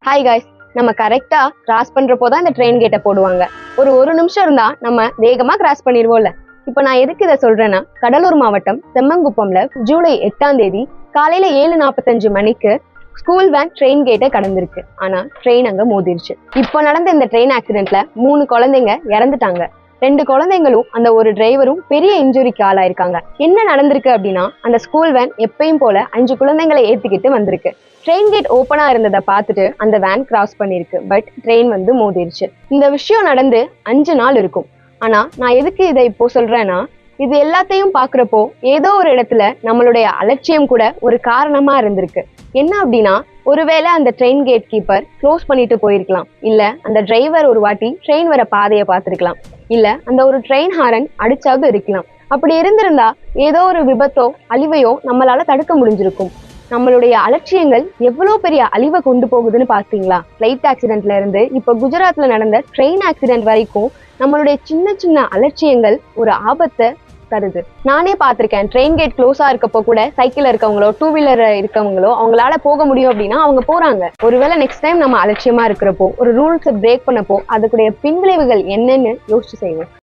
Hi guys, நம்ம கரெக்டா cross பண்றப்போ தான் இந்த ட்ரெயின் கேட்டை போடுவாங்க. ஒரு நிமிஷம் இருந்தா நம்ம வேகமா கிராஸ் பண்ணிடுவோம்ல. இப்போ நான் எதுக்கு இதை சொல்றேன்னா, கடலூர் மாவட்டம் செம்மங்குப்பம்ல ஜூலை 8ஆம் தேதி காலையில 7:45 மணிக்கு ஸ்கூல் வேன் ட்ரெயின் கேட்டை கடந்திருக்கு. ஆனா ட்ரெயின் அங்க மோதிருச்சு. இப்போ நடந்த இந்த ட்ரெயின் ஆக்சிடென்ட்ல 3 குழந்தைங்க இறந்துட்டாங்க. 2 குழந்தைங்களும் அந்த ஒரு டிரைவரும் பெரிய இன்ஜுரிக்கு ஆளாயிருக்காங்க. என்ன நடந்திருக்கு அப்படின்னா, அந்த ஸ்கூல் வேன் எப்பயும் போல 5 குழந்தைங்களை ஏத்திக்கிட்டு வந்திருக்கு. ட்ரெயின் கேட் ஓப்பனா இருந்ததை பார்த்துட்டு அந்த வேன் கிராஸ் பண்ணிருக்கு. பட் ட்ரெயின் மோதிருச்சு. இந்த விஷயம் நடந்து 5 நாள் இருக்கும். ஆனா நான் எதுக்கு இதை இப்போ சொல்றேன்னா, இது எல்லாத்தையும் பாக்குறப்போ ஏதோ ஒரு இடத்துல நம்மளுடைய அலட்சியம் கூட ஒரு காரணமா இருந்திருக்கு. என்ன அப்படின்னா, ஒருவேளை அந்த ட்ரெயின் கேட் கீப்பர் க்ளோஸ் பண்ணிட்டு போயிருக்கலாம், இல்ல அந்த டிரைவர் ஒரு வாட்டி ட்ரெயின் வர பாதையை பார்த்திருக்கலாம், இல்ல அந்த ஒரு ட்ரெயின் ஹாரன் அடிச்சாவது இருக்கலாம். அப்படி இருந்திருந்தா ஏதோ ஒரு விபத்தோ அழிவையோ நம்மளால தடுக்க முடிஞ்சிருக்கும். நம்மளுடைய அலட்சியங்கள் எவ்வளவு பெரிய அழிவை கொண்டு போகுதுன்னு பாத்தீங்களா? ஃபிளைட் ஆக்சிடென்ட்ல இருந்து இப்ப குஜராத்ல நடந்த ட்ரெயின் ஆக்சிடென்ட் வரைக்கும் நம்மளுடைய சின்ன சின்ன அலட்சியங்கள் ஒரு ஆபத்தை தருது. நானே பார்த்திருக்கேன், ட்ரெயின் கேட் க்ளோஸா இருக்கப்போ கூட சைக்கிள் இருக்கவங்களோ 2 வீலர் இருக்கவங்களோ அவங்களால போக முடியும் அப்படின்னா அவங்க போறாங்க. ஒருவேளை நெக்ஸ்ட் டைம் நம்ம அலட்சியமா இருக்கிறப்போ, ஒரு ரூல்ஸை பிரேக் பண்ணப்போ அதுக்குடைய பின்விளைவுகள் என்னன்னு யோசிச்சு செய்வோம்.